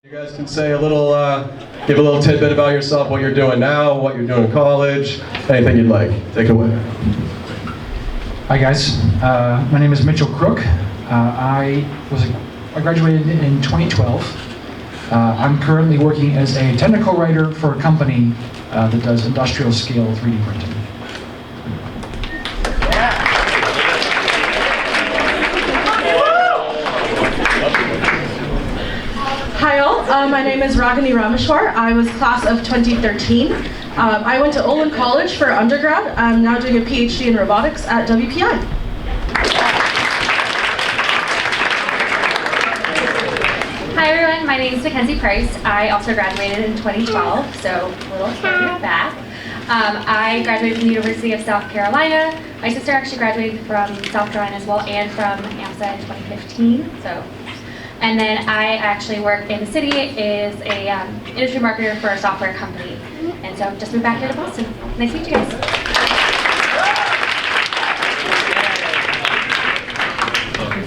You guys can say a little, give a little tidbit about yourself, what you're doing now, what you're doing in college, anything you'd like. Take it away. Hi guys, my name is Mitchell Crook. I graduated in 2012. I'm currently working as a technical writer for a company that does industrial scale 3D printing. Hi all, my name is Ragini Rameshwar. I was class of 2013. I went to Olin College for undergrad. I'm now doing a PhD in robotics at WPI. Hi everyone, my name is Mackenzie Price. I also graduated in 2012, so a little further back. I graduated from the University of South Carolina. My sister actually graduated from South Carolina as well and from AMSA in 2015. And then I actually work in the city as a industry marketer for a software company. And so just moved back here to Boston. Nice to meet you guys.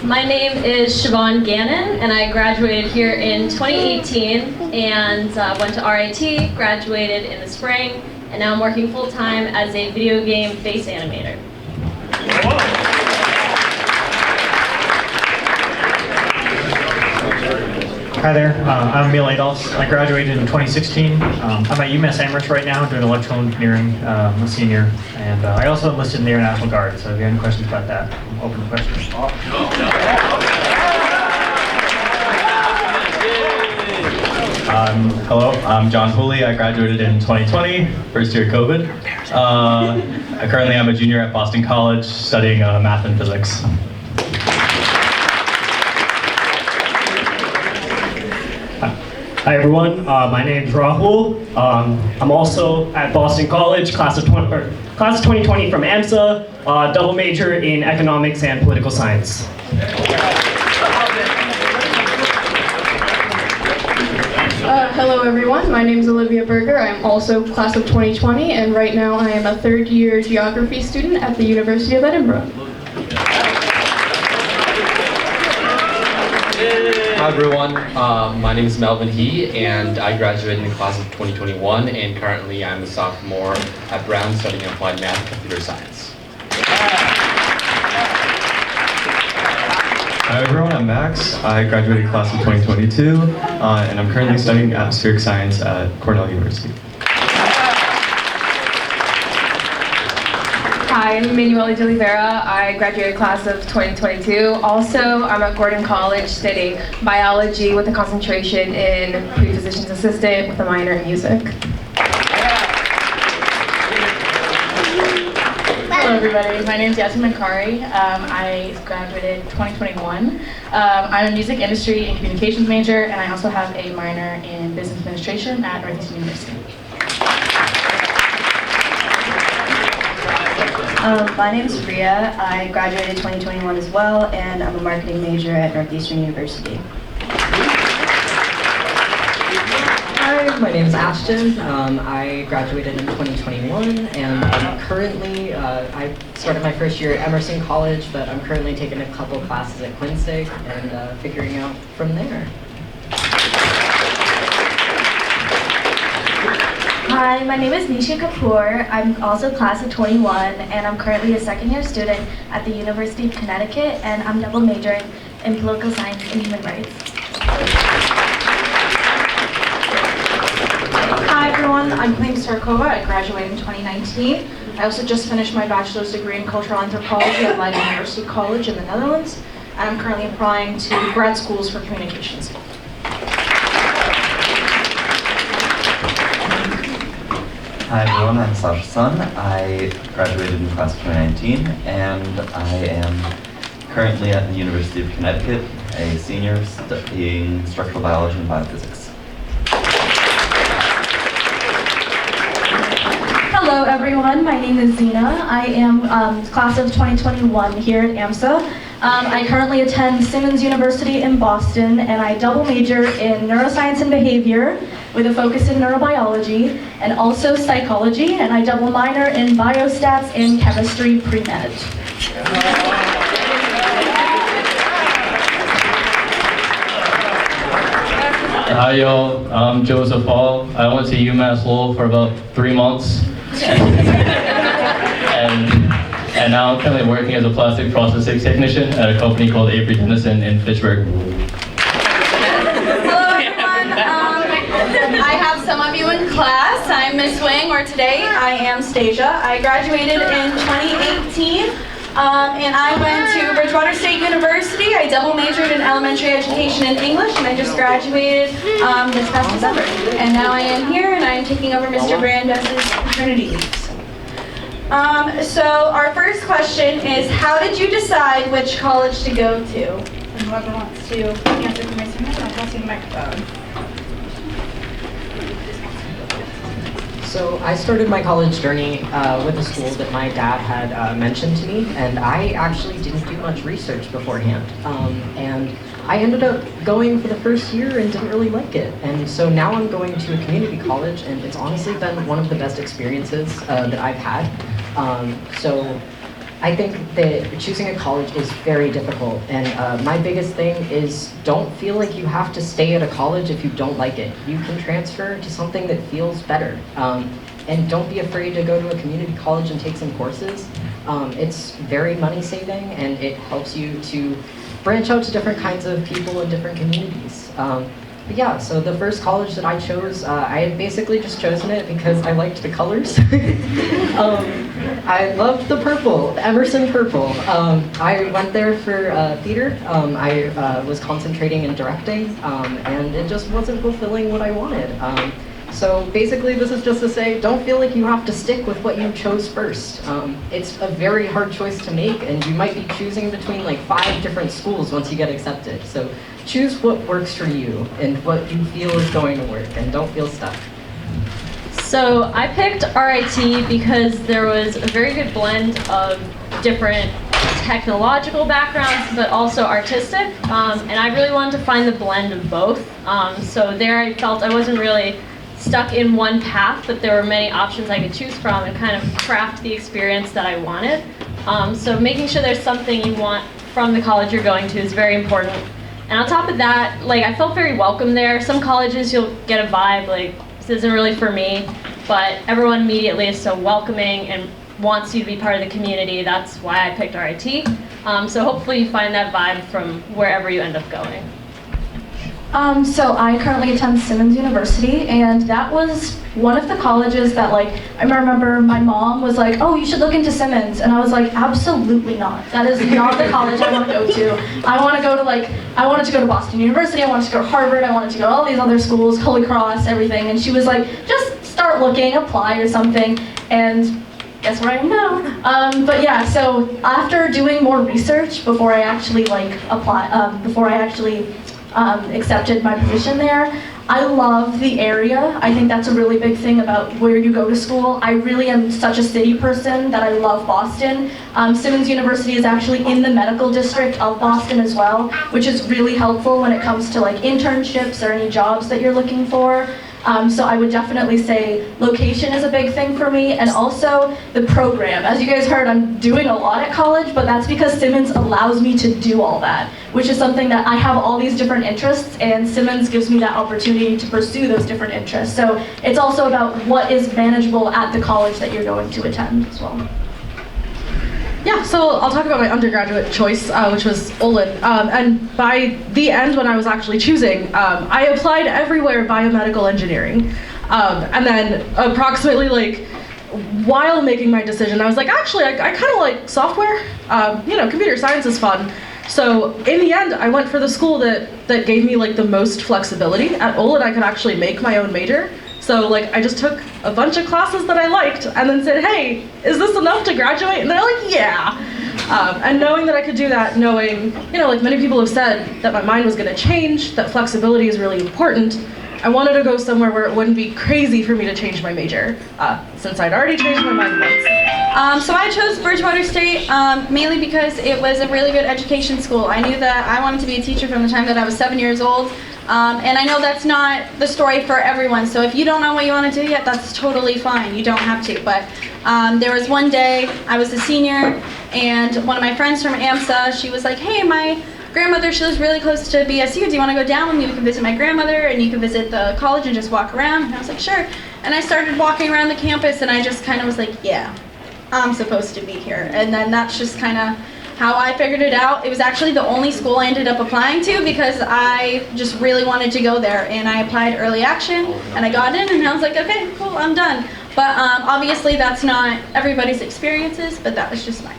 My name is Siobhan Gannon, and I graduated here in 2018 and went to RIT, graduated in the spring, and now I'm working full-time as a video game face animator. Hi there, I'm Emil Adolphs. I graduated in 2016. I'm at UMass Amherst right now doing electrical engineering. I'm a senior, and I also enlisted in the Air National Guard, so if you have any questions about that, I'm open to questions. Hello, I'm John Hooley. I graduated in 2020, first year COVID. Currently I'm a junior at Boston College studying math and physics. Hi everyone, my name is Rahul. I'm also at Boston College, class of 2020 from AMSA, double major in economics and political science. Hello everyone, my name is Olivia Berger. I'm also class of 2020, and right now I am a third year geography student at the University of Edinburgh. Hi everyone, my name is Melvin He, and I graduated in the class of 2021, and currently I'm a sophomore at Brown studying applied math and computer science. Hi everyone, I'm Max. I graduated class of 2022, and I'm currently studying atmospheric science at Cornell University. Hi, I'm Manuela de Oliveira. I graduated class of 2022. Also, I'm at Gordon College studying biology with a concentration in pre-physician's assistant with a minor in music. Hello everybody, my name is Yasmin Mankari. I graduated 2021. I'm a music industry and communications major, and I also have a minor in business administration at Northeastern University. My name is Priya. I graduated 2021 as well, and I'm a marketing major at Northeastern University. Hi, my name is Ashton. I graduated in 2021, and I'm currently, I started my first year at Emerson College, but I'm currently taking a couple classes at Quincy and figuring out from there. Hi, my name is Nisha Kapoor. I'm also class of 21, and I'm currently a second-year student at the University of Connecticut, and I'm double majoring in political science and human rights. Hi everyone, I'm Claim Starkova. I graduated in 2019. I also just finished my bachelor's degree in cultural anthropology at Leiden University College in the Netherlands, and I'm currently applying to grad schools for communications. Hi everyone, I'm Sasha Sun. I graduated in class of 2019, and I am currently at the University of Connecticut, a senior studying structural biology and biophysics. Hello everyone, my name is Zena. I am class of 2021 here at AMSA. I currently attend Simmons University in Boston, and I double major in neuroscience and behavior with a focus in neurobiology and also psychology, and I double minor in biostats and chemistry pre-med. Hi y'all, I'm Joseph Hall. I went to UMass Lowell for about 3 months. and now I'm currently working as a plastic processing technician at a company called Avery Dennison in Fitchburg. Hello everyone. I have some of you in class. I'm Miss Wing, or today I am Stasia. I graduated in 2018. And I went to Bridgewater State University. I double majored in elementary education and English, and I just graduated this past December. And now I am here, and I am taking over Mr. Brandez's paternity leaves. So our first question is, how did you decide which college to go to? And whoever wants to answer for Mr. Miller, I'll pass you the microphone. So I started my college journey with a school that my dad had mentioned to me, and I actually didn't do much research beforehand. And I ended up going for the first year and didn't really like it. And so now I'm going to a community college, and it's honestly been one of the best experiences that I've had. So I think that choosing a college is very difficult, and my biggest thing is don't feel like you have to stay at a college if you don't like it. You can transfer to something that feels better, and don't be afraid to go to a community college and take some courses. It's very money saving, and it helps you to branch out to different kinds of people in different communities. But yeah, so the first college that I chose, I had basically just chosen it because I liked the colors. I loved the purple, the Emerson purple. I went there for theater. I was concentrating in directing, and it just wasn't fulfilling what I wanted. So basically this is just to say, don't feel like you have to stick with what you chose first. It's a very hard choice to make, and you might be choosing between like 5 different schools once you get accepted. So choose what works for you and what you feel is going to work, and don't feel stuck. So I picked RIT because there was a very good blend of different technological backgrounds, but also artistic, and I really wanted to find the blend of both. So there I felt I wasn't really stuck in one path, but there were many options I could choose from and kind of craft the experience that I wanted. So making sure there's something you want from the college you're going to is very important. And on top of that, like, I felt very welcome there. Some colleges you'll get a vibe like, this isn't really for me, but everyone immediately is so welcoming and wants you to be part of the community. That's why I picked RIT. So hopefully you find that vibe from wherever you end up going. So I currently attend Simmons University, and that was one of the colleges that, like, I remember my mom was like, oh, you should look into Simmons, and I was like, absolutely not. That is not the college I want to go to. I wanted to go to Boston University, I wanted to go to Harvard, I wanted to go to all these other schools, Holy Cross, everything, and she was like, just start looking, apply or something, and guess where I am now. But yeah, so after doing more research before I actually accepted my position there, I love the area. I think that's a really big thing about where you go to school. I really am such a city person that I love Boston. Simmons University is actually in the medical district of Boston as well, which is really helpful when it comes to like internships or any jobs that you're looking for. So I would definitely say location is a big thing for me, and also the program. As you guys heard, I'm doing a lot at college, but that's because Simmons allows me to do all that, which is something that I have all these different interests, and Simmons gives me that opportunity to pursue those different interests. So it's also about what is manageable at the college that you're going to attend as well. Yeah, so I'll talk about my undergraduate choice, which was Olin. And by the end, when I was actually choosing, I applied everywhere biomedical engineering. And then approximately like, while making my decision, I was like, actually, I kind of like software. Computer science is fun. So in the end, I went for the school that gave me like the most flexibility. At Olin, I could actually make my own major. So like I just took a bunch of classes that I liked and then said, hey, is this enough to graduate? And they're like, yeah. And knowing that I could do that, knowing, like many people have said, that my mind was gonna change, that flexibility is really important, I wanted to go somewhere where it wouldn't be crazy for me to change my major, since I'd already changed my mind once. So I chose Bridgewater State mainly because it was a really good education school. I knew that I wanted to be a teacher from the time that I was 7 years old. And I know that's not the story for everyone, so if you don't know what you want to do yet, that's totally fine. You don't have to. But there was one day, I was a senior, and one of my friends from AMSA, she was like, hey, my grandmother, she lives really close to BSU. Do you want to go down with me? We can visit my grandmother and you can visit the college and just walk around. And I was like, sure. And I started walking around the campus and I just kind of was like, yeah, I'm supposed to be here. And then that's just kind of how I figured it out. It was actually the only school I ended up applying to because I just really wanted to go there. And I applied early action and I got in and I was like, okay, cool, I'm done. But obviously that's not everybody's experiences, but that was just mine.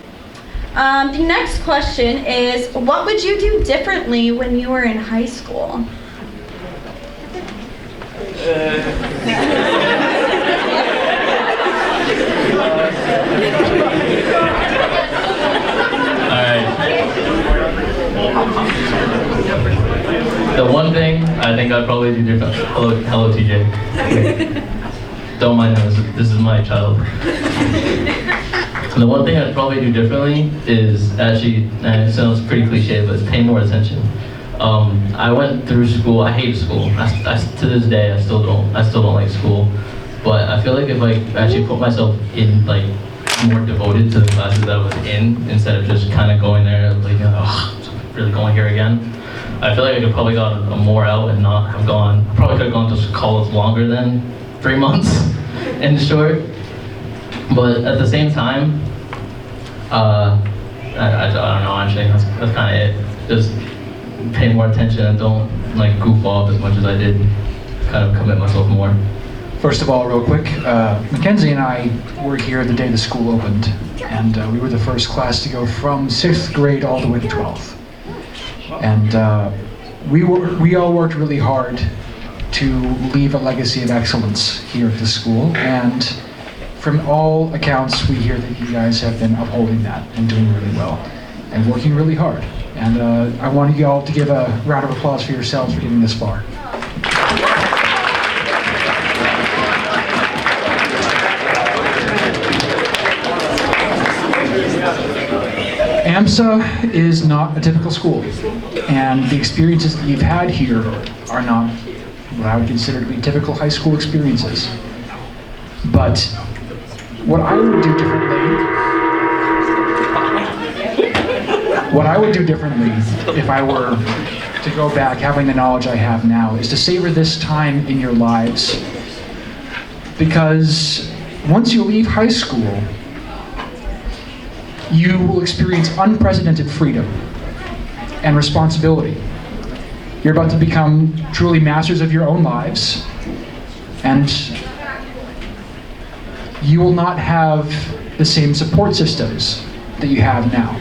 The next question is, what would you do differently when you were in high school? The one thing I think I'd probably do different. Hello, TJ. Don't mind him. This is my child. The one thing I'd probably do differently is actually, and it sounds pretty cliche, but pay more attention. I went through school. I hate school. To this day, I still don't like school. But I feel like if I actually put myself in, like, more devoted to the classes that I was in, instead of just kind of going there like, really going here again, I feel like I could probably got more out and not have gone. I probably could have gone to college longer than 3 months in short. But at the same time, I don't know, actually, that's kind of it. Just pay more attention and don't like goof off as much as I did. Kind of commit myself more. First of all, real quick, Mackenzie and I were here the day the school opened, and we were the first class to go from 6th grade all the way to 12th. And we all worked really hard to leave a legacy of excellence here at the school, and from all accounts, we hear that you guys have been upholding that and doing really well and working really hard. And I want you all to give a round of applause for yourselves for getting this far. AMSA is not a typical school, and the experiences that you've had here are not what I would consider to be typical high school experiences. But what I would do differently if I were to go back having the knowledge I have now is to savor this time in your lives, because once you leave high school, you will experience unprecedented freedom and responsibility. You're about to become truly masters of your own lives, and you will not have the same support systems that you have now.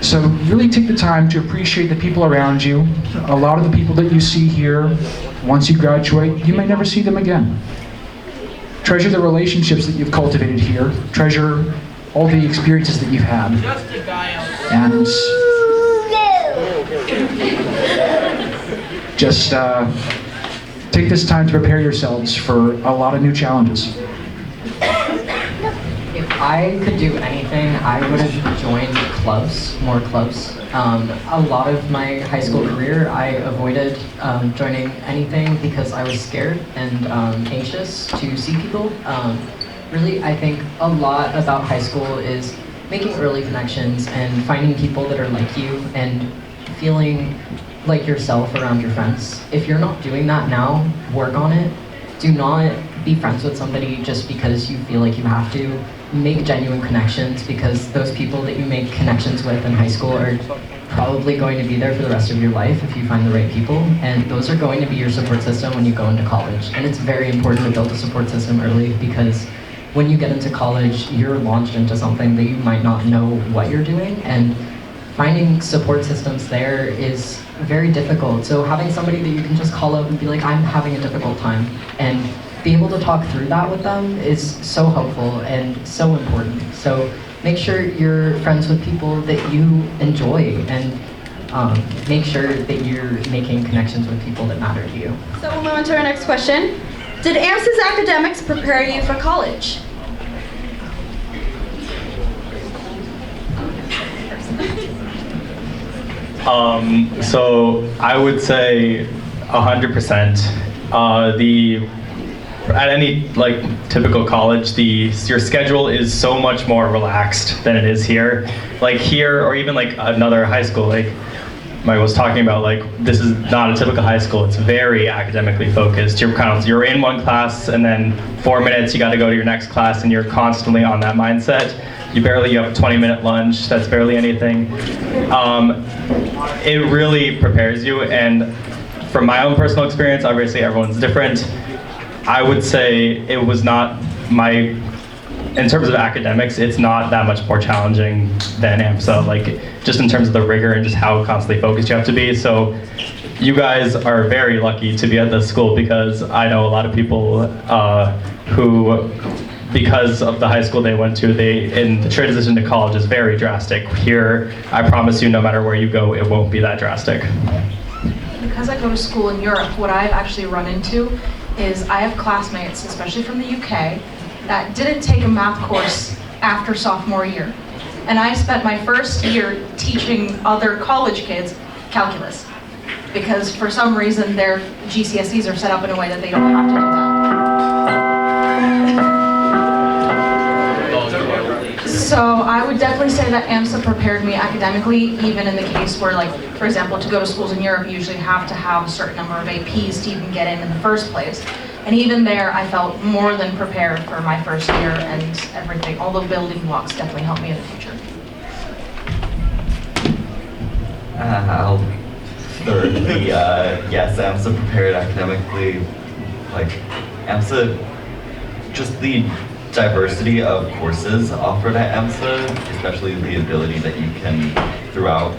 So really take the time to appreciate the people around you. A lot of the people that you see here, once you graduate, you may never see them again. Treasure the relationships that you've cultivated here. Treasure all the experiences that you've had. And just take this time to prepare yourselves for a lot of new challenges. If I could do anything, I would have joined clubs, more clubs. A lot of my high school career, I avoided joining anything because I was scared and anxious to see people. Really, I think a lot about high school is making early connections and finding people that are like you and feeling like yourself around your friends. If you're not doing that now, work on it. Do not be friends with somebody just because you feel like you have to. Make genuine connections, because those people that you make connections with in high school are probably going to be there for the rest of your life if you find the right people, and those are going to be your support system when you go into college. And it's very important to build a support system early, because when you get into college, you're launched into something that you might not know what you're doing, and finding support systems there is very difficult. So having somebody that you can just call up and be like, I'm having a difficult time, and be able to talk through that with them is so helpful and so important. So make sure you're friends with people that you enjoy, and make sure that you're making connections with people that matter to you. So we'll move on to our next question. Did AMSA's academics prepare you for college? So I would say 100%. at any like typical college, your schedule is so much more relaxed than it is here. Like here, or even like another high school, like Mike was talking about, like this is not a typical high school. It's very academically focused. You're in one class, and then 4 minutes you got to go to your next class, and you're constantly on that mindset. You have a 20-minute lunch. That's barely anything. It really prepares you, and from my own personal experience, obviously everyone's different. I would say it was not in terms of academics, it's not that much more challenging than AMSA, like just in terms of the rigor and just how constantly focused you have to be. So you guys are very lucky to be at this school, because I know a lot of people who, because of the high school they went to, in the transition to college is very drastic. Here, I promise you, no matter where you go, it won't be that drastic. Because I go to school in Europe, what I've actually run into is I have classmates, especially from the UK, that didn't take a math course after sophomore year. And I spent my first year teaching other college kids calculus, because for some reason their GCSEs are set up in a way that they don't have to do that. So I would definitely say that AMSA prepared me academically, even in the case where, like, for example, to go to schools in Europe, you usually have to have a certain number of APs to even get in the first place. And even there, I felt more than prepared for my first year and everything. All the building blocks definitely helped me in the future. Thirdly, yes, AMSA prepared academically. Like, AMSA, just the diversity of courses offered at AMSA, especially the ability that you can, throughout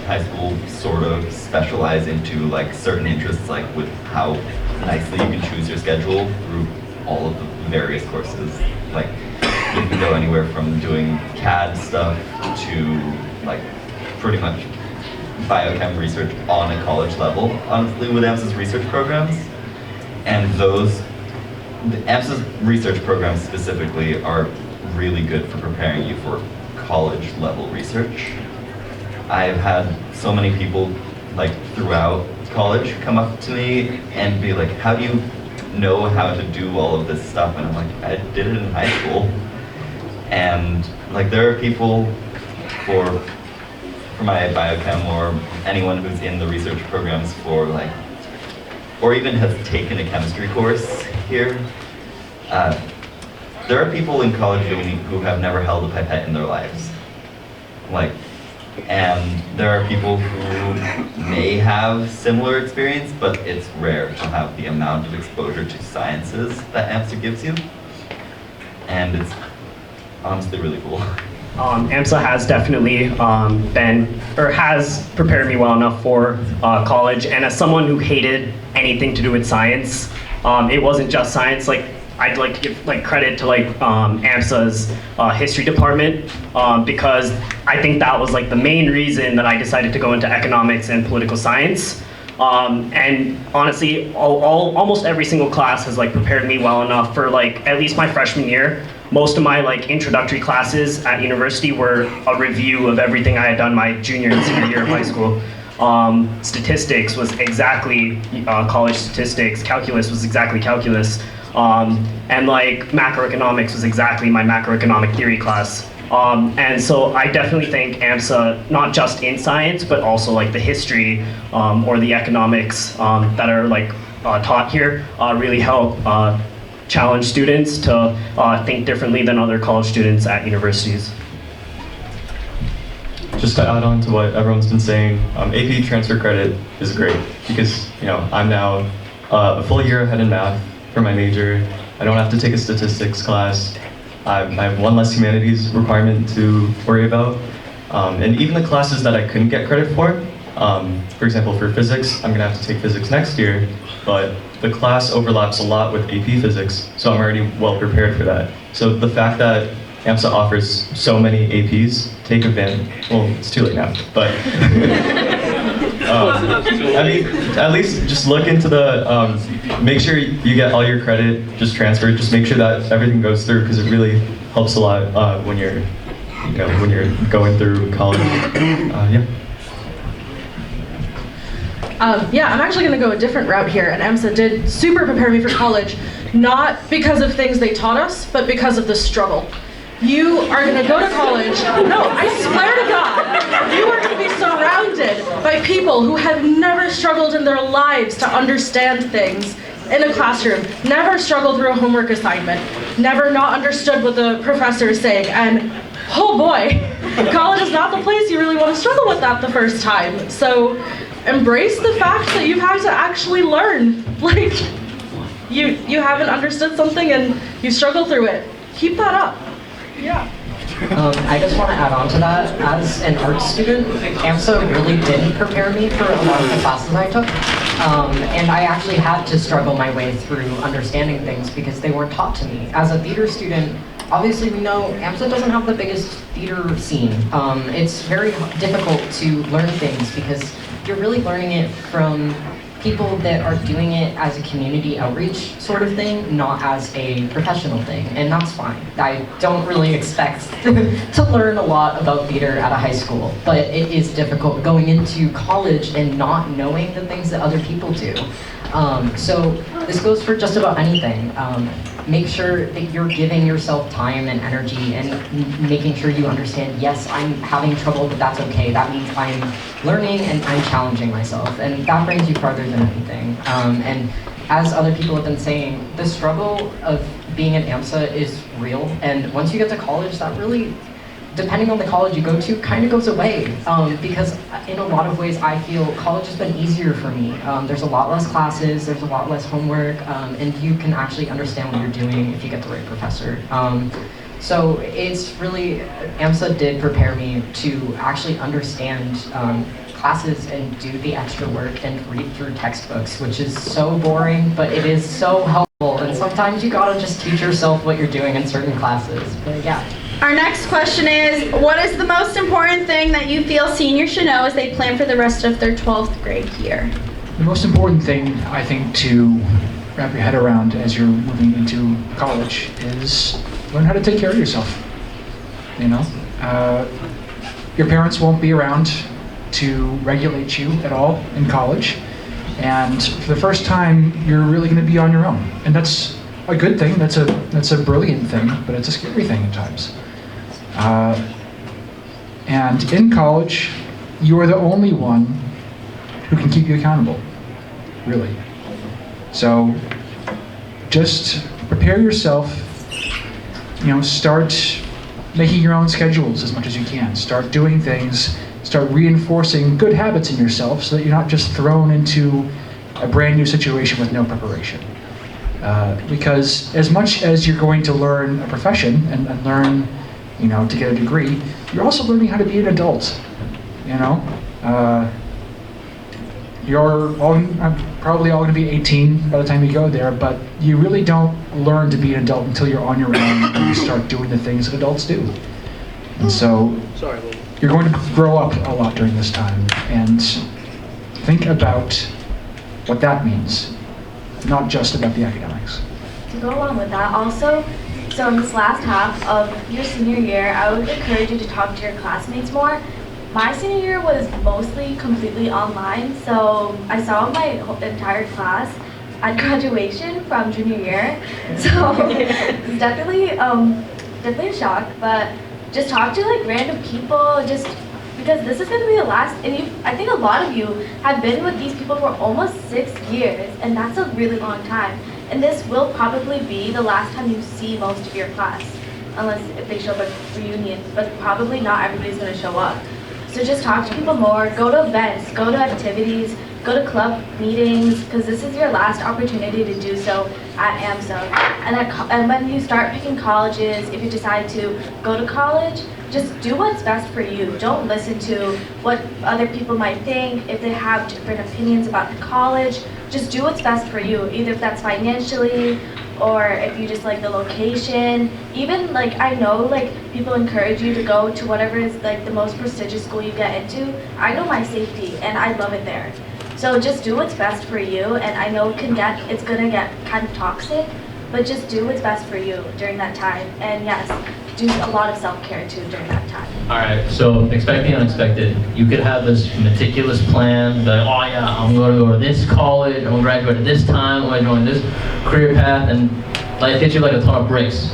high school, sort of specialize into like certain interests, like with how nicely you can choose your schedule through all of the various courses. Like, you can go anywhere from doing CAD stuff to like pretty much biochem research on a college level, honestly, with AMSA's research programs. And AMSA's research programs specifically are really good for preparing you for college level research. I've had so many people like throughout college come up to me and be like, how do you know how to do all of this stuff? And I'm like, I did it in high school. And like, there are people for my biochem, or anyone who's in the research programs for like, or even has taken a chemistry course here. There are people in college who have never held a pipette in their lives. Like, and there are people who may have similar experience, but it's rare to have the amount of exposure to sciences that AMSA gives you. And it's honestly really cool. AMSA has definitely has prepared me well enough for college. And as someone who hated anything to do with science, it wasn't just science. Like, I'd like to give like credit to like AMSA's history department, because I think that was like the main reason that I decided to go into economics and political science. And honestly, almost every single class has like prepared me well enough for like at least my freshman year. Most of my like introductory classes at university were a review of everything I had done my junior and senior year of high school. Statistics was exactly college statistics. Calculus was exactly calculus. And like macroeconomics was exactly my macroeconomic theory class. And so I definitely think AMSA, not just in science, but also like the history or the economics that are like taught here really help challenge students to think differently than other college students at universities. Just to add on to what everyone's been saying, AP transfer credit is great because, you know, I'm now a full year ahead in math for my major. I don't have to take a statistics class. I have one less humanities requirement to worry about. And even the classes that I couldn't get credit for example, for physics, I'm gonna have to take physics next year, but the class overlaps a lot with AP physics, so I'm already well prepared for that. So the fact that AMSA offers so many APs, take advantage. Well, it's too late now, but I mean, at least just look into the, make sure you get all your credit just transferred. Just make sure that everything goes through, because it really helps a lot when you're, you know, when you're going through college. Yeah. Yeah, I'm actually going to go a different route here, and AMSA did super prepare me for college not because of things they taught us, but because of the struggle. You are going to go to college. No, I swear to God, you are going to be surrounded by people who have never struggled in their lives to understand things in a classroom, never struggled through a homework assignment, never not understood what the professor is saying, and oh boy, college is not the place you really want to struggle with that the first time. So embrace the fact that you've had to actually learn. Like, you haven't understood something and you struggle through it. Keep that up. Yeah. I just want to add on to that. As an art student, AMSA really didn't prepare me for a lot of the classes I took. And I actually had to struggle my way through understanding things because they weren't taught to me. As a theater student, obviously we know AMSA doesn't have the biggest theater scene. It's very difficult to learn things because you're really learning it from people that are doing it as a community outreach sort of thing, not as a professional thing, and that's fine. I don't really expect to learn a lot about theater at a high school, but it is difficult going into college and not knowing the things that other people do. So this goes for just about anything. Make sure that you're giving yourself time and energy and making sure you understand, yes, I'm having trouble, but that's okay. That means I'm learning and I'm challenging myself. And that brings you farther than anything. And as other people have been saying, the struggle of being an AMSA is real. And once you get to college, that really, depending on the college you go to, kind of goes away. Because in a lot of ways, I feel college has been easier for me. There's a lot less classes, there's a lot less homework, and you can actually understand what you're doing if you get the right professor. So it's really, AMSA did prepare me to actually understand classes and do the extra work and read through textbooks, which is so boring, but it is so helpful. And sometimes you gotta just teach yourself what you're doing in certain classes. But yeah. Our next question is, what is the most important thing that you feel seniors should know as they plan for the rest of their 12th grade year? The most important thing, I think, to wrap your head around as you're moving into college is learn how to take care of yourself. You know, your parents won't be around to regulate you at all in college, and for the first time, you're really going to be on your own, and that's a good thing. That's a brilliant thing, but it's a scary thing at times. And in college, you are the only one who can keep you accountable, really. So just prepare yourself, you know, start making your own schedules as much as you can. Start doing things, start reinforcing good habits in yourself so that you're not just thrown into a brand new situation with no preparation. Because as much as you're going to learn a profession and learn, you know, to get a degree, you're also learning how to be an adult, you know? You're all, probably all going to be 18 by the time you go there, but you really don't learn to be an adult until you're on your own and you start doing the things that adults do. And so you're going to grow up a lot during this time, and think about what that means, not just about the academics. To go along with that also, so in this last half of your senior year, I would encourage you to talk to your classmates more. My senior year was mostly completely online, so I saw my entire class at graduation from junior year. So it's definitely a shock, but just talk to like random people, just because this is going to be the last, and I think a lot of you have been with these people for almost 6 years, and that's a really long time. And this will probably be the last time you see most of your class, unless if they show up at reunions, but probably not everybody's going to show up. So just talk to people more, go to events, go to activities, go to club meetings, because this is your last opportunity to do so at AMSA. And when you start picking colleges, if you decide to go to college, just do what's best for you. Don't listen to what other people might think, if they have different opinions about the college. Just do what's best for you, either if that's financially, or if you just like the location. Even like, I know like people encourage you to go to whatever is like the most prestigious school you get into. I know my safety and I love it there. So just do what's best for you, and I know it's gonna get kind of toxic, but just do what's best for you during that time. And yes, do a lot of self-care too during that time. All right, so expect the unexpected. You could have this meticulous plan, like, oh yeah, I'm going to go to this college, I'm going to graduate at this time, I'm going to join this career path, and life hits you like a ton of bricks.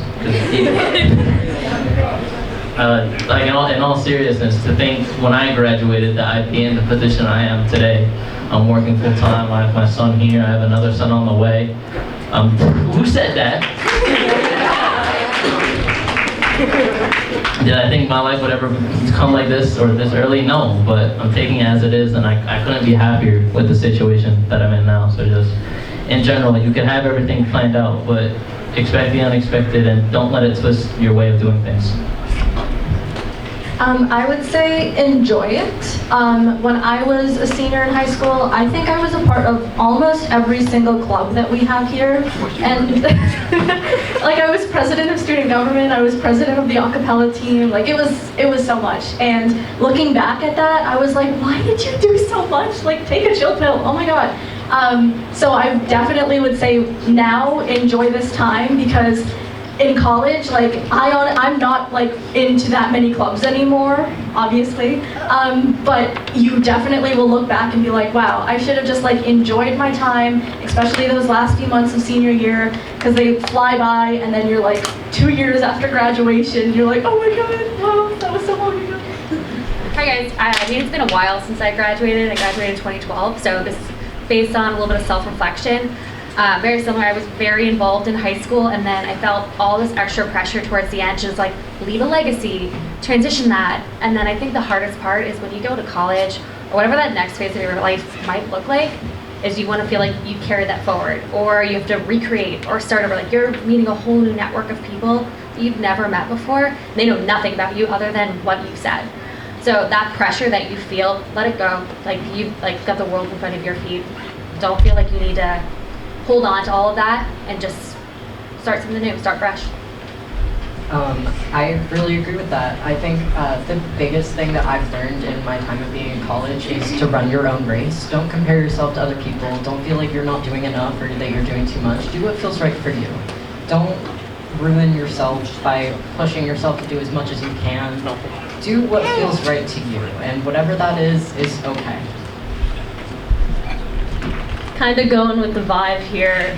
Like in all seriousness, to think when I graduated that I'd be in the position I am today. I'm working full time. I have my son here. I have another son on the way. Who said that? Did I think my life would ever come like this or this early? No, but I'm taking it as it is, and I couldn't be happier with the situation that I'm in now. So just in general, you can have everything planned out, but expect the unexpected and don't let it twist your way of doing things. I would say enjoy it. When I was a senior in high school, I think I was a part of almost every single club that we have here. And like I was president of student government, I was president of the a cappella team. Like it was so much. And looking back at that, I was like, why did you do so much? Like take a chill pill. Oh my God. So I definitely would say now enjoy this time, because in college, like I'm not like into that many clubs anymore, obviously, but you definitely will look back and be like, wow, I should have just like enjoyed my time, especially those last few months of senior year, because they fly by, and then you're like 2 years after graduation, you're like, oh my God, wow, that was so long ago. Hi guys, I mean, it's been a while since I graduated. I graduated in 2012, so this is based on a little bit of self-reflection. Very similar. I was very involved in high school, and then I felt all this extra pressure towards the end, just like leave a legacy, transition that. And then I think the hardest part is when you go to college or whatever that next phase of your life might look like, is you want to feel like you carry that forward, or you have to recreate or start over. Like you're meeting a whole new network of people that you've never met before. And they know nothing about you other than what you've said. So that pressure that you feel, let it go. Like you've got the world in front of your feet. Don't feel like you need to hold on to all of that and just start something new, start fresh. I really agree with that. I think the biggest thing that I've learned in my time of being in college is to run your own race. Don't compare yourself to other people. Don't feel like you're not doing enough or that you're doing too much. Do what feels right for you. Don't ruin yourself by pushing yourself to do as much as you can. Do what feels right to you, and whatever that is okay. Kind of going with the vibe here.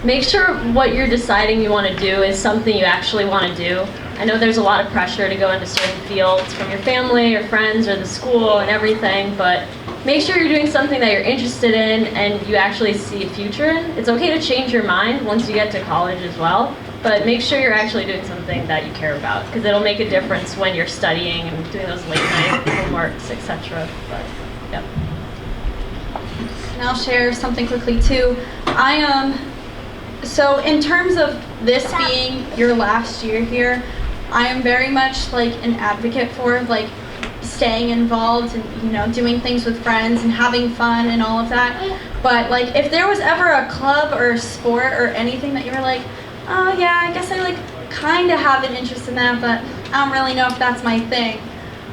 Make sure what you're deciding you want to do is something you actually want to do. I know there's a lot of pressure to go into certain fields from your family or friends or the school and everything, but make sure you're doing something that you're interested in and you actually see a future in. It's okay to change your mind once you get to college as well, but make sure you're actually doing something that you care about, because it'll make a difference when you're studying and doing those late night homeworks, etc. But yeah. And I'll share something quickly too. So in terms of this being your last year here, I am very much like an advocate for like staying involved and doing things with friends and having fun and all of that. But like if there was ever a club or a sport or anything that you were like, oh yeah, I guess I like kind of have an interest in that, but I don't really know if that's my thing.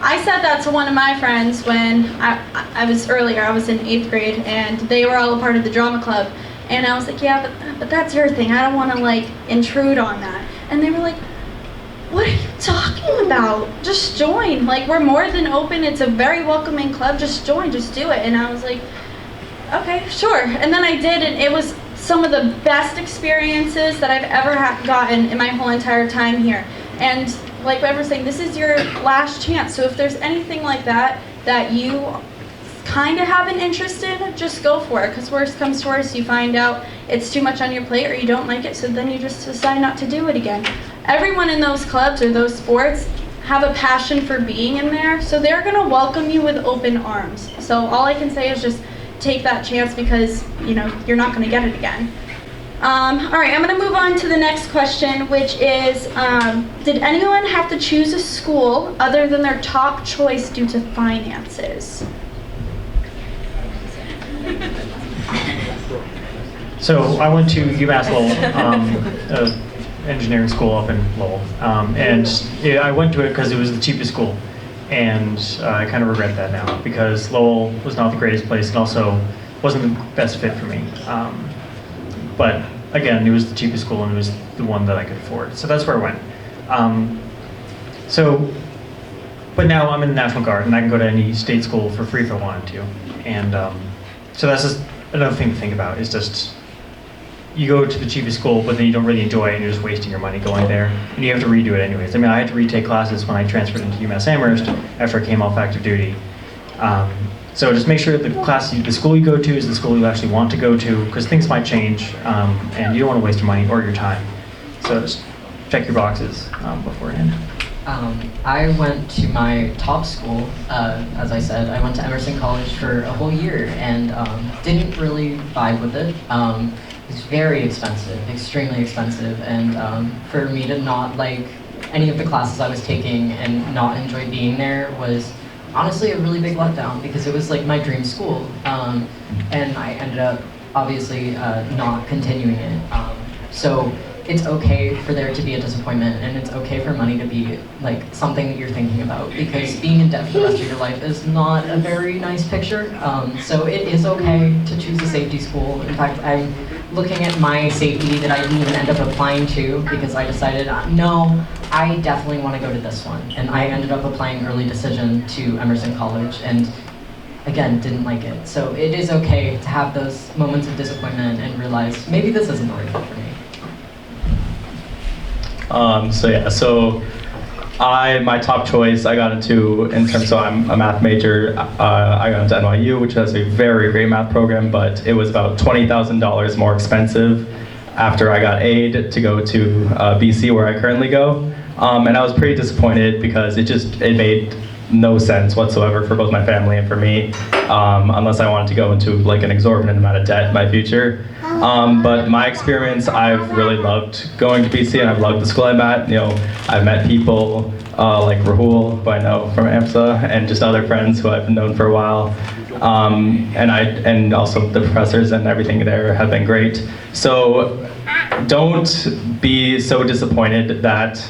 I said that to one of my friends when I was earlier. I was in 8th grade, and they were all a part of the drama club. And I was like, yeah, but that's your thing. I don't want to like intrude on that. And they were like, what are you talking about? Just join. Like we're more than open. It's a very welcoming club. Just join. Just do it. And I was like, okay, sure. And then I did, and it was some of the best experiences that I've ever gotten in my whole entire time here. And like what everyone's saying, this is your last chance. So if there's anything like that that you kind of have an interest in, just go for it. Because worst comes to worst, you find out it's too much on your plate or you don't like it, so then you just decide not to do it again. Everyone in those clubs or those sports have a passion for being in there, so they're going to welcome you with open arms. So all I can say is just take that chance, because you're not going to get it again. All right, I'm going to move on to the next question, which is, did anyone have to choose a school other than their top choice due to finances? So I went to UMass Lowell, engineering school up in Lowell, and I went to it because it was the cheapest school, and I kind of regret that now, because Lowell was not the greatest place and also wasn't the best fit for me. But again, it was the cheapest school and it was the one that I could afford, so that's where I went. But now I'm in the National Guard and I can go to any state school for free if I wanted to. And so that's just another thing to think about, is just you go to the cheapest school, but then you don't really enjoy it and you're just wasting your money going there. And you have to redo it anyways. I mean, I had to retake classes when I transferred into UMass Amherst after I came off active duty. So just make sure that the school you go to is the school you actually want to go to, because things might change and you don't want to waste your money or your time. So just check your boxes beforehand. I went to my top school, as I said. I went to Emerson College for a whole year and didn't really vibe with it. It's very expensive, extremely expensive, and for me to not like any of the classes I was taking and not enjoy being there was honestly a really big letdown, because it was like my dream school, and I ended up obviously not continuing it. So it's okay for there to be a disappointment, and it's okay for money to be like something that you're thinking about, because being in debt for the rest of your life is not a very nice picture. So it is okay to choose a safety school. In fact, I'm looking at my safety that I didn't even end up applying to, because I decided, no, I definitely want to go to this one. And I ended up applying early decision to Emerson College, and again, didn't like it. So it is okay to have those moments of disappointment and realize maybe this isn't the right fit for me. My top choice I got into, in terms, so I'm a math major, I got into NYU, which has a very great math program, but it was about $20,000 more expensive after I got aid to go to BC, where I currently go. And I was pretty disappointed, because it made no sense whatsoever for both my family and for me, unless I wanted to go into like an exorbitant amount of debt in my future. But my experience, I've really loved going to BC, and I've loved the school I'm at. You know, I've met people like Rahul, who I know from AMSA, and just other friends who I've known for a while. And also the professors and everything there have been great. So don't be so disappointed that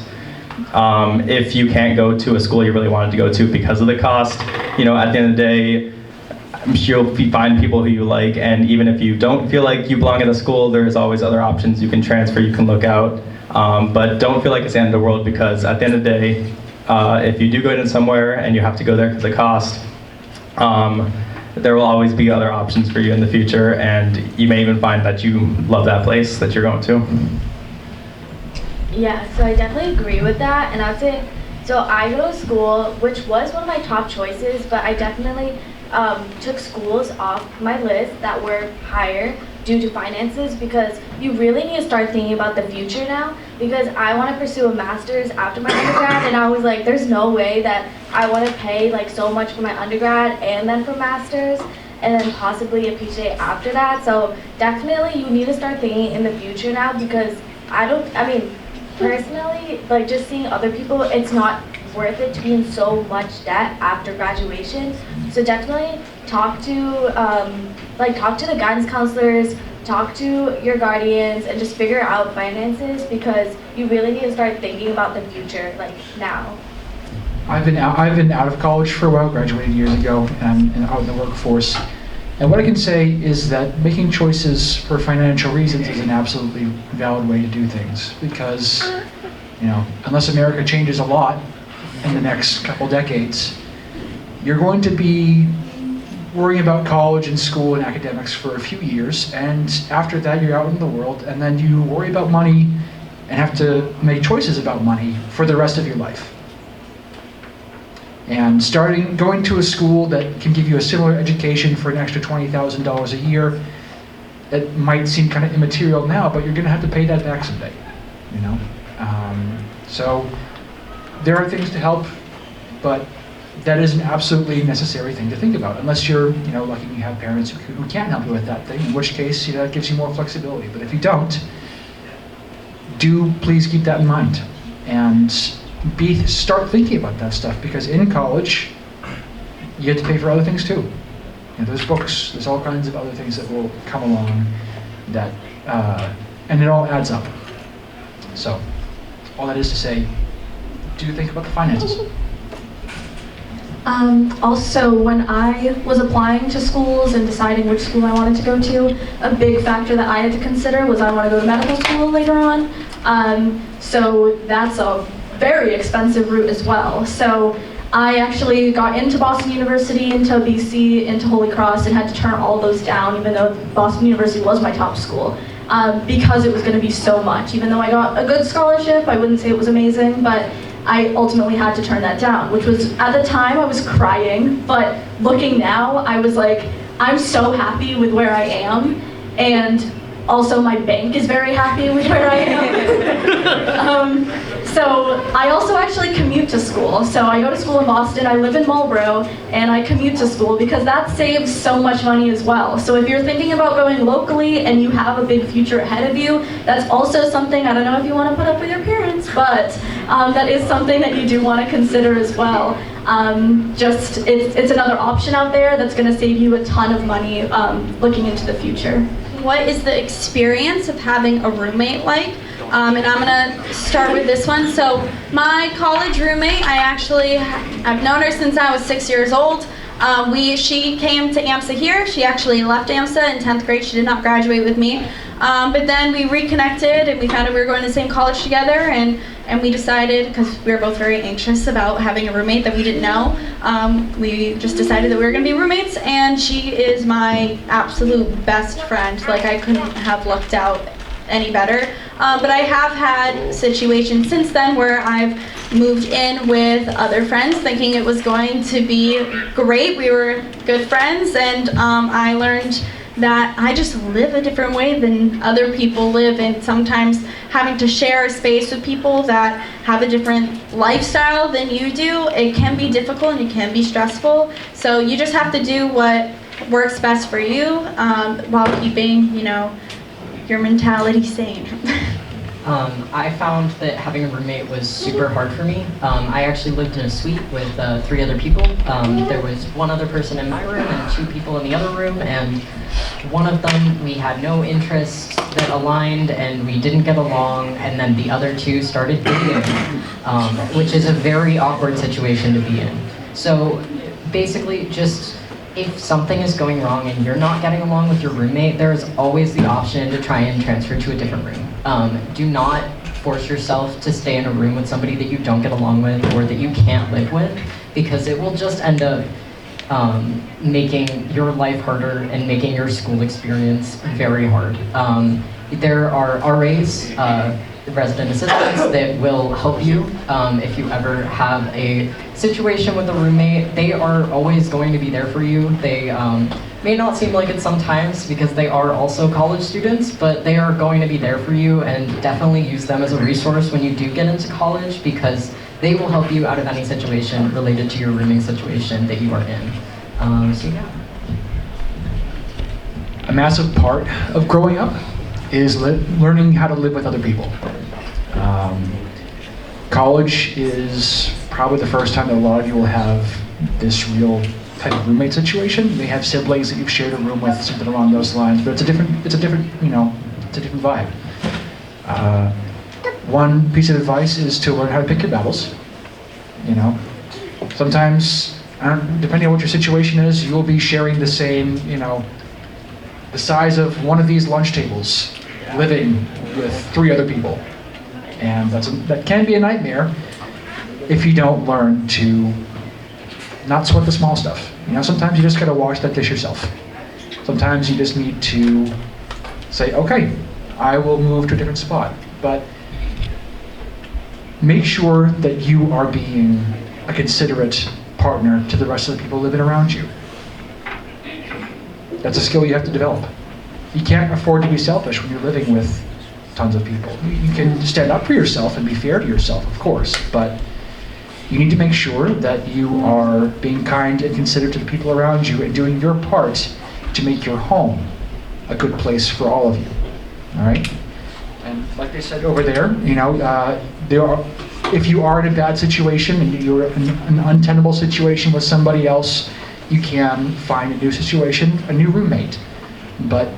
if you can't go to a school you really wanted to go to because of the cost. You know, at the end of the day, I'm sure you'll find people who you like, and even if you don't feel like you belong at a school, there's always other options. You can transfer, you can look out, but don't feel like it's the end of the world, because at the end of the day, if you do go in somewhere and you have to go there because of cost, there will always be other options for you in the future, and you may even find that you love that place that you're going to. Yeah, so I definitely agree with that, and I'd say, so I go to school, which was one of my top choices, but I definitely took schools off my list that were higher due to finances, because you really need to start thinking about the future now, because I want to pursue a master's after my undergrad, and I was like, there's no way that I want to pay like so much for my undergrad and then for master's and then possibly a PhD after that. So definitely you need to start thinking in the future now, because personally, like just seeing other people, it's not worth it to be in so much debt after graduation. So definitely talk to the guidance counselors, talk to your guardians, and just figure out finances, because you really need to start thinking about the future like now. I've been out of college for a while, graduated years ago, and I'm out in the workforce. And what I can say is that making choices for financial reasons is an absolutely valid way to do things, because, you know, unless America changes a lot in the next couple decades, you're going to be worrying about college and school and academics for a few years, and after that you're out in the world, and then you worry about money and have to make choices about money for the rest of your life. And going to a school that can give you a similar education for an extra $20,000 a year, it might seem kind of immaterial now, but you're going to have to pay that back someday, you know? So there are things to help, but that is an absolutely necessary thing to think about, unless you're, you know, lucky you have parents who can help you with that thing, in which case, you know, it gives you more flexibility. But if you don't, do please keep that in mind, and start thinking about that stuff, because in college, you have to pay for other things too. You know, there's books, there's all kinds of other things that will come along that, and it all adds up. So, all that is to say, do think about the finances. Also, when I was applying to schools and deciding which school I wanted to go to, a big factor that I had to consider was I want to go to medical school later on. So that's a very expensive route as well. So I actually got into Boston University, into BC, into Holy Cross, and had to turn all those down, even though Boston University was my top school, because it was going to be so much. Even though I got a good scholarship, I wouldn't say it was amazing, but I ultimately had to turn that down, which was, at the time, I was crying, but looking now, I was like, I'm so happy with where I am, and also my bank is very happy with where I am. So I also actually commute to school. So I go to school in Boston, I live in Marlborough, and I commute to school because that saves so much money as well. So if you're thinking about going locally and you have a big future ahead of you, that's also something, I don't know if you want to put up with your parents, but that is something that you do want to consider as well. It's another option out there that's going to save you a ton of money looking into the future. What is the experience of having a roommate like? And I'm gonna start with this one. So my college roommate, I've known her since I was 6 years old. She came to AMSA here. She actually left AMSA in 10th grade. She did not graduate with me. But then we reconnected and we found out we were going to the same college together, and we decided, because we were both very anxious about having a roommate that we didn't know, we just decided that we were going to be roommates, and she is my absolute best friend. Like, I couldn't have lucked out any better. But I have had situations since then where I've moved in with other friends thinking it was going to be great. We were good friends, and I learned that I just live a different way than other people live, and sometimes having to share a space with people that have a different lifestyle than you do, it can be difficult and it can be stressful. So you just have to do what works best for you while keeping, your mentality sane. I found that having a roommate was super hard for me. I actually lived in a suite with 3 other people. There was 1 other person in my room and 2 people in the other room, and one of them, we had no interests that aligned and we didn't get along, and then the other 2 started dating, which is a very awkward situation to be in. So basically, just if something is going wrong and you're not getting along with your roommate, there's always the option to try and transfer to a different room. Do not force yourself to stay in a room with somebody that you don't get along with or that you can't live with, because it will just end up making your life harder and making your school experience very hard. There are RAs, resident assistants, that will help you if you ever have a situation with a roommate. They are always going to be there for you. They may not seem like it sometimes because they are also college students, but they are going to be there for you, and definitely use them as a resource when you do get into college, because they will help you out of any situation related to your rooming situation that you are in. So yeah. A massive part of growing up is learning how to live with other people. College is probably the first time that a lot of you will have this real type of roommate situation. You may have siblings that you've shared a room with, something along those lines, but it's a different vibe. One piece of advice is to learn how to pick your battles. Sometimes, depending on what your situation is, you'll be sharing the same, the size of one of these lunch tables, living with 3 other people. And that can be a nightmare if you don't learn to not sweat the small stuff. Sometimes you just gotta wash that dish yourself. Sometimes you just need to say, okay, I will move to a different spot. But make sure that you are being a considerate partner to the rest of the people living around you. That's a skill you have to develop. You can't afford to be selfish when you're living with tons of people. You can stand up for yourself and be fair to yourself, of course, but you need to make sure that you are being kind and considerate to the people around you and doing your part to make your home a good place for all of you. All right? And like they said over there, if you are in a bad situation and you're in an untenable situation with somebody else, you can find a new situation, a new roommate. But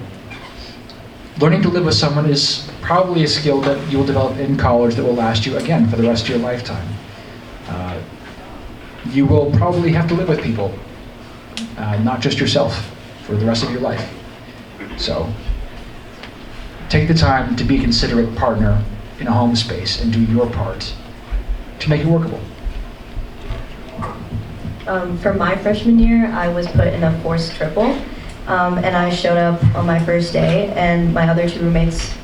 learning to live with someone is probably a skill that you will develop in college that will last you, again, for the rest of your lifetime. You will probably have to live with people, not just yourself, for the rest of your life. So take the time to be a considerate partner in a home space and do your part to make it workable? For my freshman year, I was put in a forced triple, and I showed up on my first day, and my other two roommates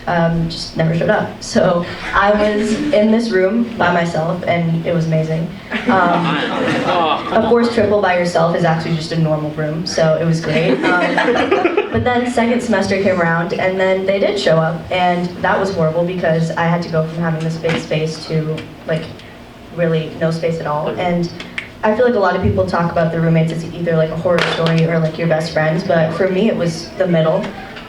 just never showed up. So I was in this room by myself, and it was amazing. A forced triple by yourself is actually just a normal room, so it was great. But then second semester came around, and then they did show up, and that was horrible because I had to go from having this big space to like really no space at all. And I feel like a lot of people talk about their roommates as either like a horror story or like your best friends, but for me it was the middle.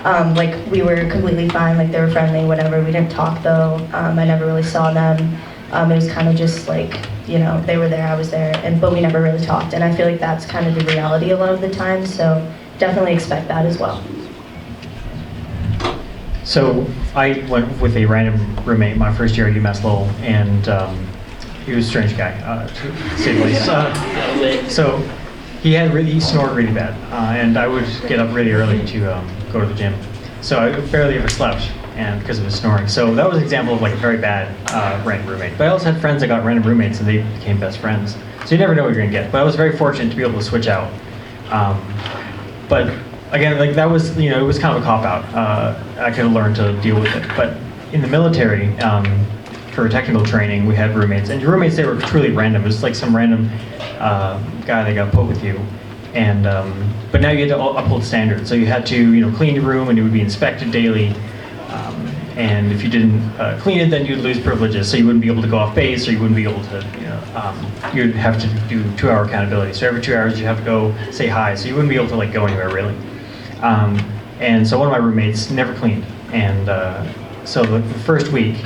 Like we were completely fine, like they were friendly, whatever. We didn't talk though. I never really saw them. It was kind of just like, you know, they were there, I was there, but we never really talked. And I feel like that's kind of the reality a lot of the time, so definitely expect that as well. So I went with a random roommate my first year at UMass Lowell, and he was a strange guy, to say the least. So he snored really bad, and I would get up really early to go to the gym. So I barely ever slept, and because of his snoring. So that was an example of like a very bad random roommate. But I also had friends that got random roommates, and they became best friends. So you never know what you're gonna get. But I was very fortunate to be able to switch out. But again, like that was, you know, it was kind of a cop out. I could have learned to deal with it. But in the military, for technical training, we had roommates, and your roommates, they were truly random. It was like some random guy that got put with you, and but now you had to uphold standards. So you had to, you know, clean your room, and it would be inspected daily. And if you didn't clean it, then you'd lose privileges. So you wouldn't be able to go off base, or you wouldn't be able to, you know, you'd have to do 2-hour accountability. So every 2 hours you have to go say hi. So you wouldn't be able to like go anywhere really. And so one of my roommates never cleaned, and so the first week,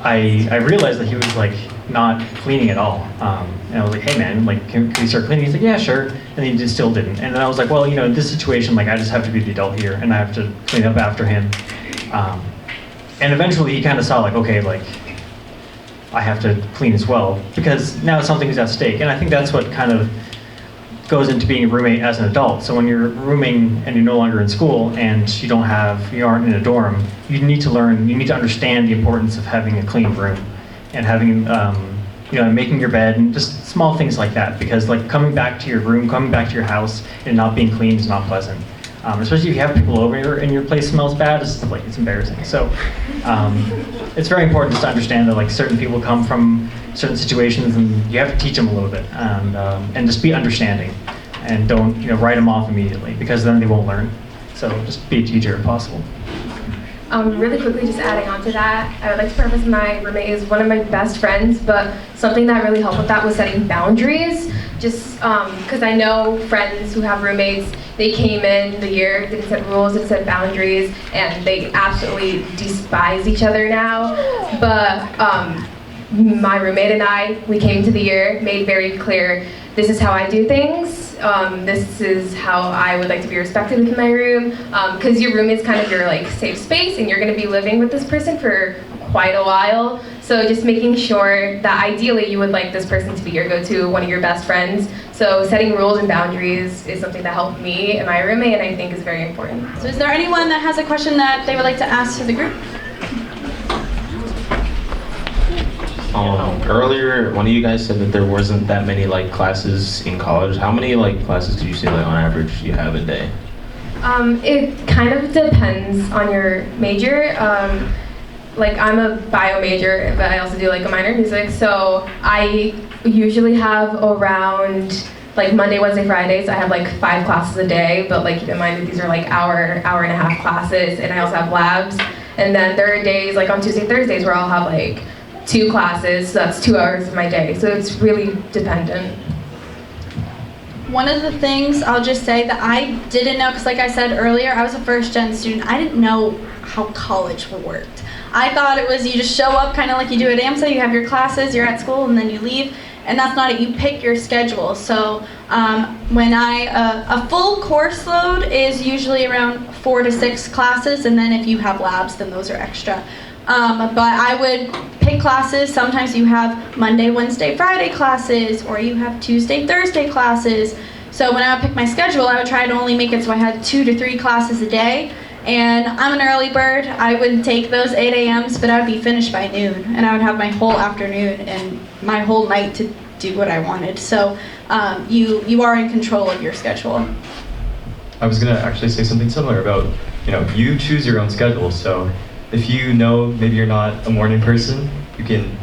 I realized that he was like not cleaning at all. And I was like, hey man, like can we start cleaning? He's like, yeah, sure. And he just still didn't. And then I was like, well, you know, in this situation, like I just have to be the adult here, and I have to clean up after him. And eventually he kind of saw like, okay, like I have to clean as well, because now something's at stake. And I think that's what kind of goes into being a roommate as an adult. So when you're rooming and you're no longer in school and you aren't in a dorm, you need to learn, you need to understand the importance of having a clean room and having, you know, making your bed and just small things like that. Because like coming back to your room, coming back to your house and not being clean is not pleasant. Especially if you have people over and your place smells bad, it's embarrassing. So it's very important just to understand that like certain people come from certain situations, and you have to teach them a little bit, and just be understanding, and don't, you know, write them off immediately, because then they won't learn. So just be a teacher if possible. Really quickly, just adding on to that, I would like to preface my roommate is one of my best friends, but something that really helped with that was setting boundaries. Just because I know friends who have roommates, they came in the year, didn't set rules, didn't set boundaries, and they absolutely despise each other now. But my roommate and I, we came to the year, made very clear, this is how I do things. This is how I would like to be respected within my room. Because your room is kind of your like safe space, and you're going to be living with this person for quite a while. So just making sure that ideally you would like this person to be your go-to, one of your best friends. So setting rules and boundaries is something that helped me and my roommate, and I think is very important. So is there anyone that has a question that they would like to ask to the group? Earlier, one of you guys said that there wasn't that many like classes in college. How many like classes could you say like on average you have a day? It kind of depends on your major. Like I'm a bio major, but I also do like a minor in music. So I usually have around like Monday, Wednesday, Fridays. I have like 5 classes a day, but like keep in mind that these are like hour and a half classes, and I also have labs. And then there are days like on Tuesday, Thursdays where I'll have like 2 classes, so that's 2 hours of my day. So it's really dependent. One of the things I'll just say that I didn't know, because like I said earlier, I was a first-gen student. I didn't know how college worked. I thought it was you just show up kind of like you do at AMSA, you have your classes, you're at school, and then you leave. And that's not it, you pick your schedule. So when a full course load is usually around 4 to 6 classes, and then if you have labs, then those are extra. But I would pick classes. Sometimes you have Monday, Wednesday, Friday classes, or you have Tuesday, Thursday classes. So when I would pick my schedule, I would try to only make it so I had 2 to 3 classes a day. And I'm an early bird. I would take those 8 a.m.s, but I would be finished by noon, and I would have my whole afternoon and my whole night to do what I wanted. So you are in control of your schedule. I was gonna actually say something similar about, you choose your own schedule. So if you know maybe you're not a morning person, you can,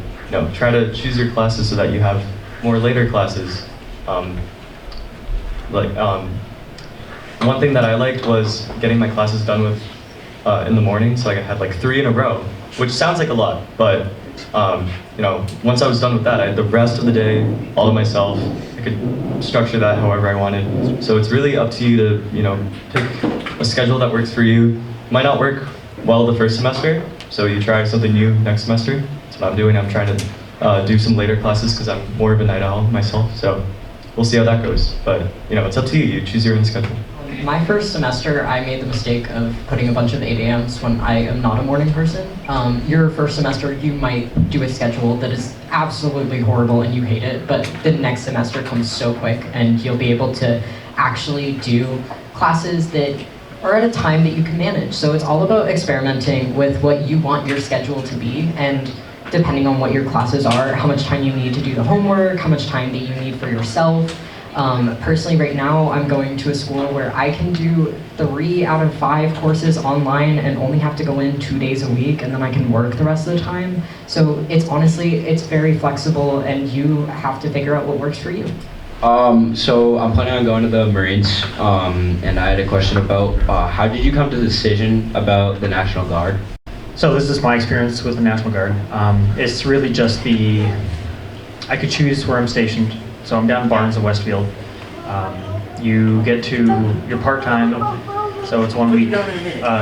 try to choose your classes so that you have more later classes. One thing that I liked was getting my classes done with in the morning, so I had like 3 in a row, which sounds like a lot, but once I was done with that, I had the rest of the day all to myself. I could structure that however I wanted. So it's really up to you to, pick a schedule that works for you. Might not work well the first semester, so you try something new next semester. That's what I'm doing. I'm trying to do some later classes because I'm more of a night owl myself. So we'll see how that goes. But it's up to you. You choose your own schedule. My first semester, I made the mistake of putting a bunch of 8 a.m.s when I am not a morning person. Your first semester, you might do a schedule that is absolutely horrible and you hate it, but the next semester comes so quick and you'll be able to actually do classes that are at a time that you can manage. So it's all about experimenting with what you want your schedule to be, and depending on what your classes are, how much time you need to do the homework, how much time that you need for yourself. Personally, right now, I'm going to a school where I can do 3 out of 5 courses online and only have to go in 2 days a week, and then I can work the rest of the time. So it's very flexible, and you have to figure out what works for you. So I'm planning on going to the Marines, and I had a question about how did you come to the decision about the National Guard? So this is my experience with the National Guard. It's really just I could choose where I'm stationed. So I'm down in Barnes and Westfield. You're part-time, so it's 1 week,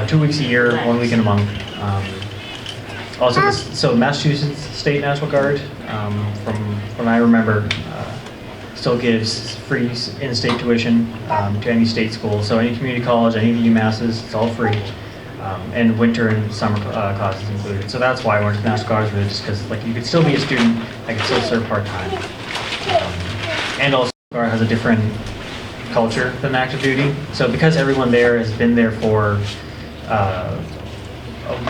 2 weeks a year, 1 week in a month. So Massachusetts State National Guard, from I remember, still gives free in-state tuition to any state school. So any community college, any of the UMasses, it's all free. And winter and summer classes included. So that's why I went to National Guard, really just because you could still be a student, I could still serve part-time. And also, Guard has a different culture than active duty. So because everyone there has been there for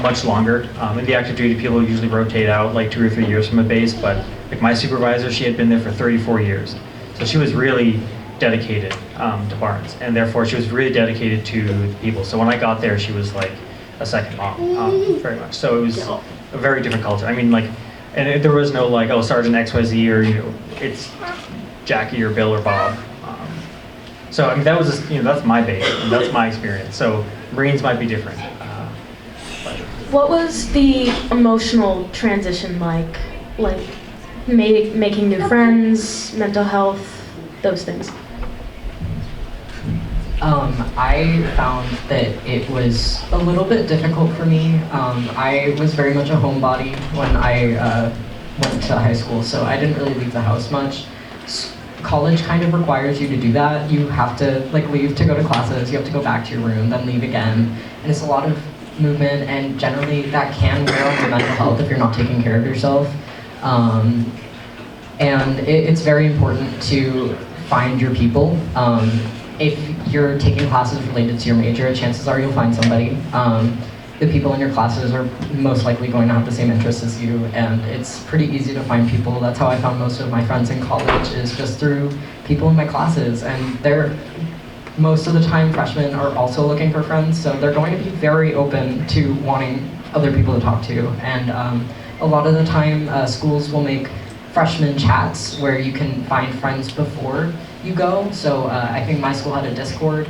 much longer, in the active duty people usually rotate out like 2 or 3 years from a base, but like my supervisor, she had been there for 34 years. So she was really dedicated to Barnes, and therefore she was really dedicated to the people. So when I got there, she was like a second mom, very much. So it was a very different culture. I mean, and there was no Sergeant XYZ or it's Jackie or Bill or Bob. So I mean, that was just, that's my base, and that's my experience. So Marines might be different. What was the emotional transition like? Making new friends, mental health, those things? I found that it was a little bit difficult for me. I was very much a homebody when I went to high school, so I didn't really leave the house much. College kind of requires you to do that. You have to leave to go to classes, you have to go back to your room, then leave again, and it's a lot of movement, and generally that can wear on your mental health if you're not taking care of yourself. And it's very important to find your people. If you're taking classes related to your major, chances are you'll find somebody. The people in your classes are most likely going to have the same interests as you, and it's pretty easy to find people. That's how I found most of my friends in college, is just through people in my classes, and most of the time freshmen are also looking for friends, so they're going to be very open to wanting other people to talk to. And a lot of the time schools will make freshman chats where you can find friends before you go. So I think my school had a Discord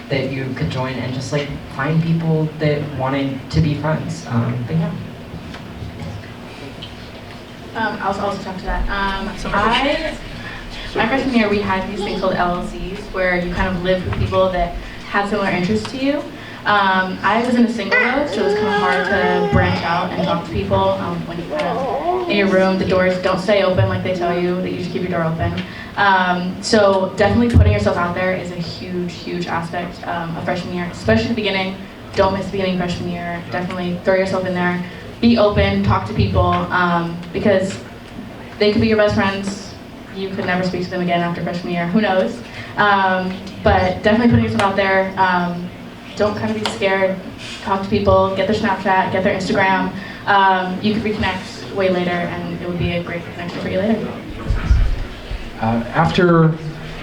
that you could join and just find people that wanted to be friends. But yeah. I'll also talk to that. My freshman year, we had these things called LLCs, where you kind of lived with people that had similar interests to you. I was in a single though, so it was kind of hard to branch out and talk to people. When you're kind of in your room, the doors don't stay open like they tell you, that you should keep your door open. So definitely putting yourself out there is a huge, huge aspect of freshman year, especially at the beginning. Don't miss the beginning of freshman year. Definitely throw yourself in there. Be open, talk to people, because they could be your best friends. You could never speak to them again after freshman year, who knows? But definitely putting yourself out there. don't kind of be scared. Talk to people, get their Snapchat, get their Instagram. You could reconnect way later, and it would be a great connection for you later. After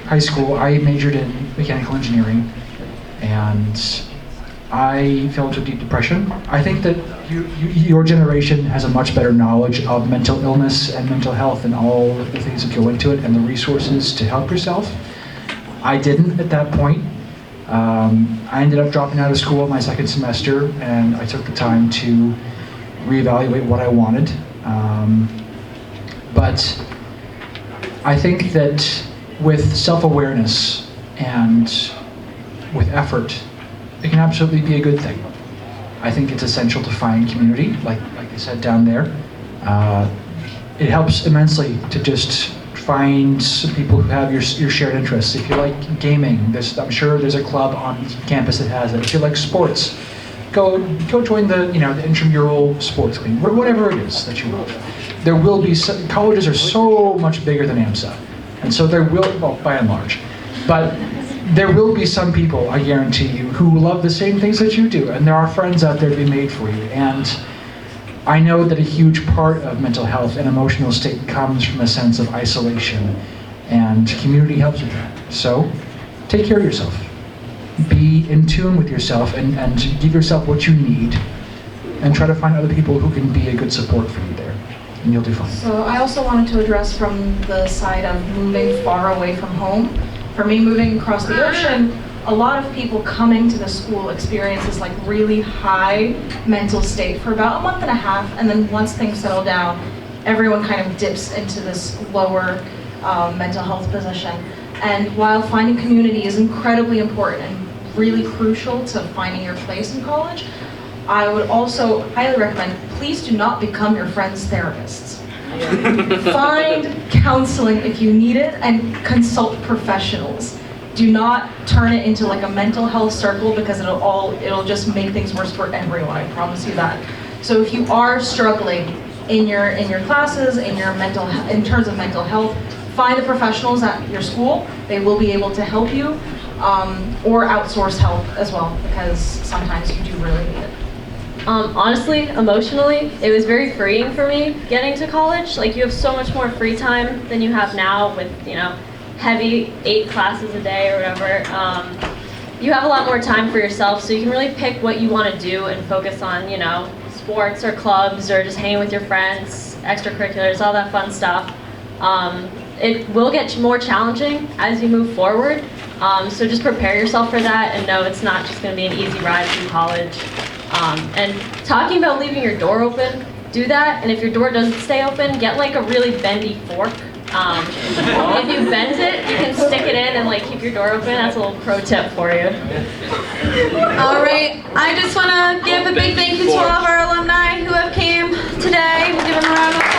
high school, I majored in mechanical engineering, and I fell into deep depression. I think that your generation has a much better knowledge of mental illness and mental health and all the things that go into it and the resources to help yourself. I didn't at that point. I ended up dropping out of school my second semester, and I took the time to reevaluate what I wanted. But I think that with self-awareness and with effort, it can absolutely be a good thing. I think it's essential to find community, like I said down there. It helps immensely to just find some people who have your shared interests. If you like gaming, I'm sure there's a club on campus that has it. If you like sports, go join the intramural sports league, whatever it is that you love. There will be colleges are so much bigger than AMSA, and so there will, well, by and large, but there will be some people, I guarantee you, who love the same things that you do, and there are friends out there to be made for you. And I know that a huge part of mental health and emotional state comes from a sense of isolation, and community helps with that. So take care of yourself. Be in tune with yourself and give yourself what you need, and try to find other people who can be a good support for you there, and you'll do fine. So I also wanted to address from the side of moving far away from home. For me, moving across the ocean, a lot of people coming to the school experience this like really high mental state for about a month and a half, and then once things settle down, everyone kind of dips into this lower mental health position. And while finding community is incredibly important and really crucial to finding your place in college, I would also highly recommend, please do not become your friend's therapists. Find counseling if you need it, and consult professionals. Do not turn it into like a mental health circle, because it'll just make things worse for everyone, I promise you that. So if you are struggling in your classes, in terms of mental health, find the professionals at your school. They will be able to help you, or outsource help as well, because sometimes you do really need it. Honestly, emotionally, it was very freeing for me getting to college. Like, you have so much more free time than you have now with, heavy 8 classes a day or whatever. You have a lot more time for yourself, so you can really pick what you want to do and focus on, sports or clubs or just hanging with your friends, extracurriculars, all that fun stuff. It will get more challenging as you move forward, so just prepare yourself for that and know it's not just going to be an easy ride through college. And talking about leaving your door open, do that, and if your door doesn't stay open, get like a really bendy fork. If you bend it, you can stick it in and like keep your door open. That's a little pro tip for you. All right, I just want to give a big thank you to all of our alumni who have came today. We'll give them a round of applause.